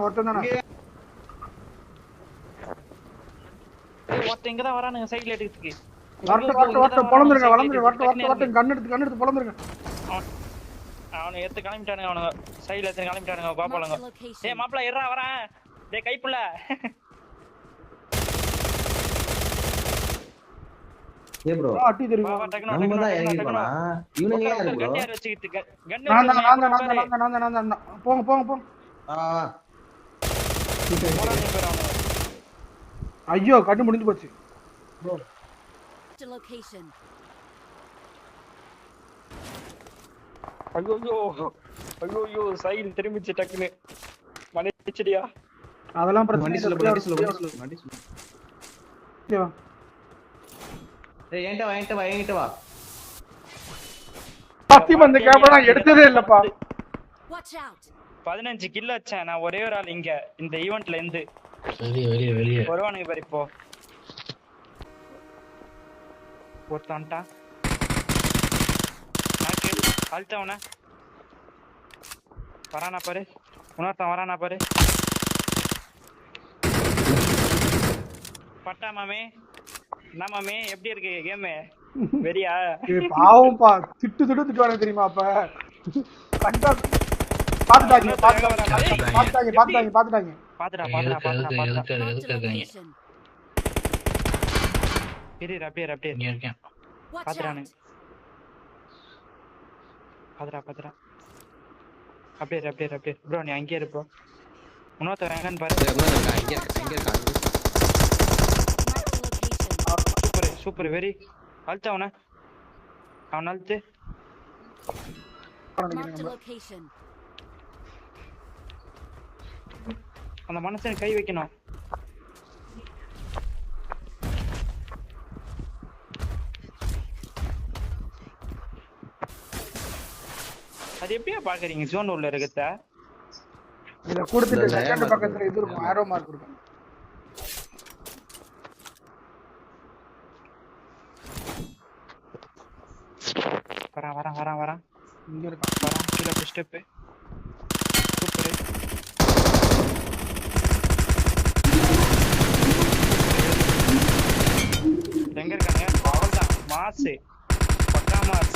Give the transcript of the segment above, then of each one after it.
ஒருத்தன் தானே ஒருத்தன் இங்க தான் வரானுங்க சைடுல எடுக்கிறதுக்கு. வரட்டு பொளந்துருங்க வரட்டு கண்ணு எடுத்து பொளந்துருங்க. அவனை எடுத்து கிளம்பிட்டானுங்க, அவனுங்க சைடுல எடுத்து கிளம்பிட்டானுங்க பாப்பாளுங்க. டேய் மாப்ள இருடா வரேன். டேய் கைப்புள்ள ஏ ப்ரோ அட்டி தெரியும். நம்ம தான் இறங்கி போனா இவனுங்க யாரு ப்ரோ? கன் வச்சிட்டு கன் நான் போங்க ஐயோ கண்ணு முடிஞ்சு போச்சு ப்ரோ. ஐயோ சைடு திரும்பிச்சு டக்குன்னு மணிச்சிடியா. அதெல்லாம் பிரச்சனை வண்டி சொல்லு. டேய் என்கிட்ட வா. சத்தியமா இந்த கேமரா எடுத்ததே இல்லப்பா. 15 கில் அடிச்சேன் நான் ஒரே ஒரு ஆள் இங்க இந்த ஈவென்ட்ல இருந்து. வெளிய வருவானுங்க பாரு இப்போ. ஒருத்தன்டா நாக்கு அழுத்தவன வரானா பாரு, இன்னொருத்தன் வரானா பாரு. பட்டா மாமே என்ன மாமே எப்படி இருக்கு கேம்? வெறியா? பாவம்பா திட்டுவானே தெரியுமா? அப்ப கண்டா பாத்துட்டாங்க. ப்ரோ நீ அங்கே இரு ப்ரோ. இன்னொருத்தர் எங்கன்னு பாரு. சூப்பர் வெரி அழுத்த அவனை அழுத்து. அந்த மனுஷன் கை வைக்கணும். அது எப்படியா பாக்குறீங்க ஜோன் உள்ள இருக்கத்த? இத கொடுத்துட்டு செகண்ட் பக்கத்துல இது இருக்கும், ஆரோ மார்க் இருக்கும். வரேன் இங்க இருக்கான். வரேன் கீழ ஸ்டெப். சூப்பர் எங்க இருக்காங்க? அவ்வளவுதான் மாசு பக்கா மாஸ்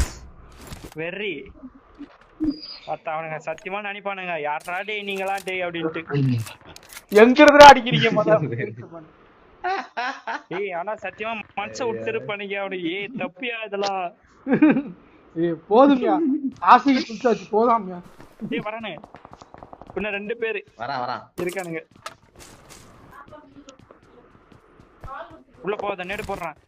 வெரி. பார்த்தா அவனுங்க சத்தியமா நினைப்பானுங்க யாரா டே நீங்களா டே அப்படின்ட்டு. எங்க இருந்தா அடிக்கிறீங்க மொத? ஏய் ஆனா சத்தியமா மனச விட்டுருப்பானுங்க அவனுக்கு. ஏய் தப்பியா இதெல்லாம்? ஏய் போதும்யா, ஆசைக்கு புடிச்சாச்சு போதாம்யா. ஏய் வரானே இன்னும் 2 பேரு வரான் இருக்கானுங்க. உள்ள போகாத நேடு போடுறான்.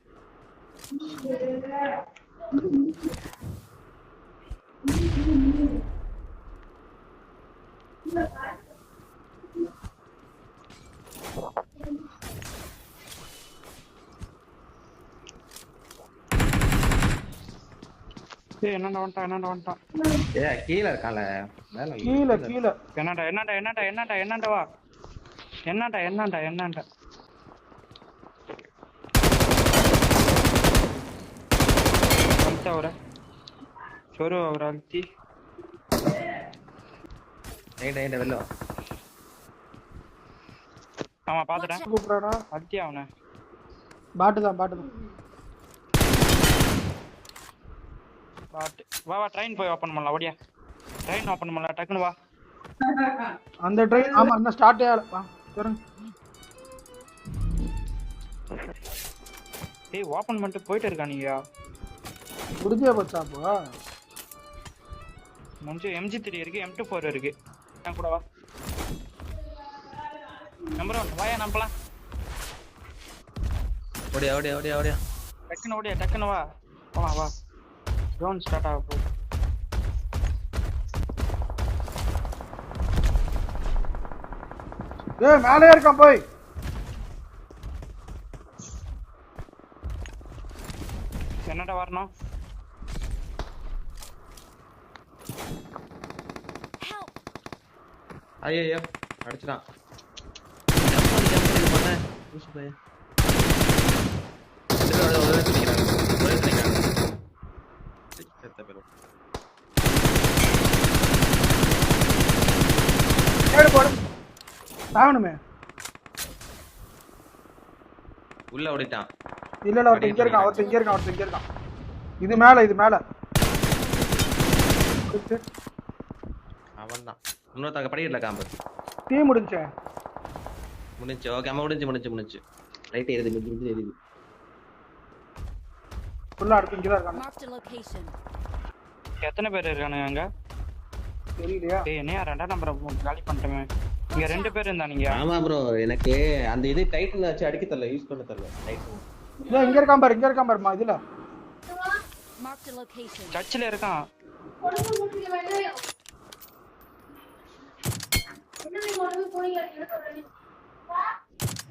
ஏய் என்னடா வந்துட்டான். ஏய் கீழ இருக்கால மேல கீழ என்னடா வா. என்னடா அவரை சொரு அவரை அழுத்தி வெளில ஆமா பாத்துட்டேன். கூப்பிடுறானா? அழுத்தி அவனை. பாட்டு தான் வா ட்ரெயின் போய் ஓபன் பண்ணலாம். ஓடியா ட்ரெயின் ஓபன் பண்ணலாம் டக்குன்னு வா. அந்த ட்ரெயின் ஆமா இன்னும் ஸ்டார்ட் ஆகல. வா பாருங்க. ஏய் ஓபன் பண்ணிட்டு போயிட்டு இருக்கானீங்க. முடிஞ்சே போச்சா அப்போ? முடிஞ்சு MG3 இருக்கு, M24 இருக்கு. நான் கூட வா. நம்பர் 1 வாயா நம்பலாம். ஓடியா டக்குன்னு வா. போலாம் வா. ஜோன் ஸ்டார்ட் ஆக போகுது. ஏய் மேலே இருக்கான் போய். என்னடா வரணும்? ஐயோ அடிச்சிட்டான். ஆகணுமே. உள்ள ஓடிட்டான். இல்ல ஒருத்தன் இங்க இருக்கான், ஒருத்தன் இங்க இருக்கான். இது மேல அவன்தான். இன்னொருத்தங்க படிக்கல காம்பு. டீ முடிஞ்சே. முடிஞ்சு. ஓகே அம்மா முடிஞ்சு. ரைட் எரியுது. ஃபுல்லா அடுத்து இங்க தான் இருக்காங்க. Marked a location. எத்தனை பேர் இருக்கானுங்க அங்க? தெரியலையா? டேய் என்னையா 2ஆம் நம்பரை காலி பண்ணிட்டேன். இங்க 2 பேர் இருந்தானுங்க. ஆமா ப்ரோ, எனக்கு அந்த இது டைட்டில் வச்சு அடிக்க தெரியல, யூஸ் பண்ண தெரியல. டைட்டில் இங்க இருக்கான் பாருமா இதுல. Marked a location. சர்ச்சில் இருக்கான்.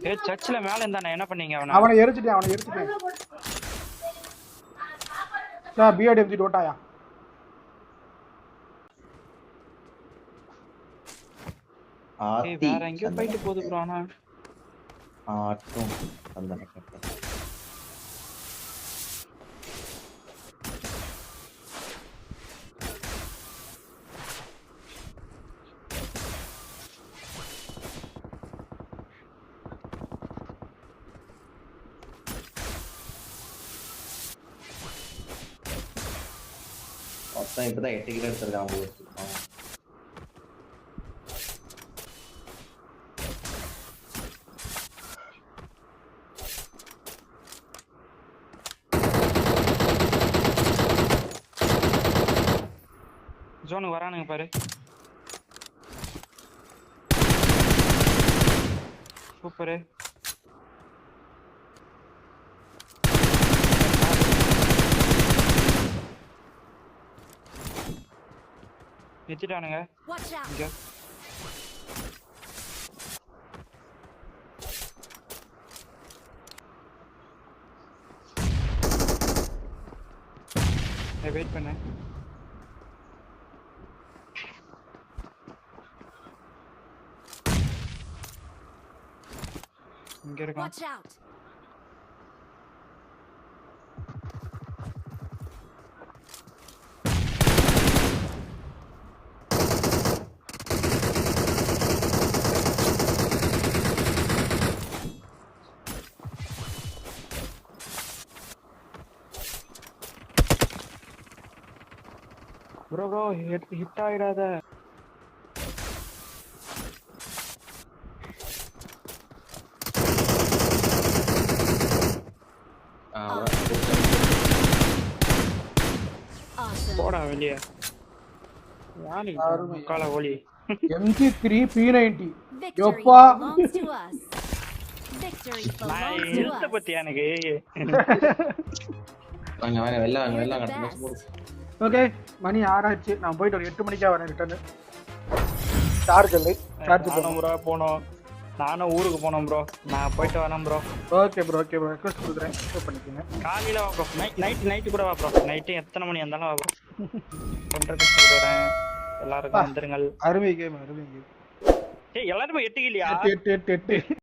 ஏய் சர்ச்சில் மேல இருந்தானே, என்ன பண்ணீங்க அவனை? அவனை எரிச்சிட்டேன். சார் பிஆர்டி எம்ஜி டோட்டாயா. ஏய் வேற எங்கயோ போயிட்டு போகுது ப்ரோ. ஆனா ஆட்டும் அந்த கட்ட மொத்தம் இப்பதான் 8 கிலோ எடுத்திருக்காங்க. ஜோனுக்கு வரானுங்க பாரு. சூப்பரு. நிறுத்திட்டானுங்க Watch out. இங்க. வெயிட் பண்ணு. இங்க இருக்கான். Watch out. ப்ரோ ஹிட் ஆயிடாத. Awesome. போடா வெளியே. யாரு முக்கால ஓலி. MG3 P90. Victory Yapa. belongs to us. Victory நான் belongs to எழுத்த us. பத்தி எனக்கு. வாங்க வெளில You're the வாங்க. best. ஓகே மணி 6 ஆச்சு. நான் போயிட்டு ஒரு 8 மணிக்கா வரேன் ரிட்டர்ன். சார்ஜ் போனோம். நானும் ஊருக்கு போனோம் ப்ரோ. நான் போயிட்டு வரேன் ப்ரோ. ஓகே ப்ரோ ரெக்வெஸ்ட் கொடுக்குறேன். அக்செப்ட் பண்ணிக்கங்க. காலையில வா ப்ரோ. நைட் கூட வா ப்ரோ. நைட்டு எத்தனை மணி இருந்தாலும் வா ப்ரோ. ரெக்வெஸ்ட் கொடுக்குறேன். எல்லாருக்கும் வந்துருங்கள். அருமை கேம். ஏய் எல்லாரும் 8 கிலியா? 8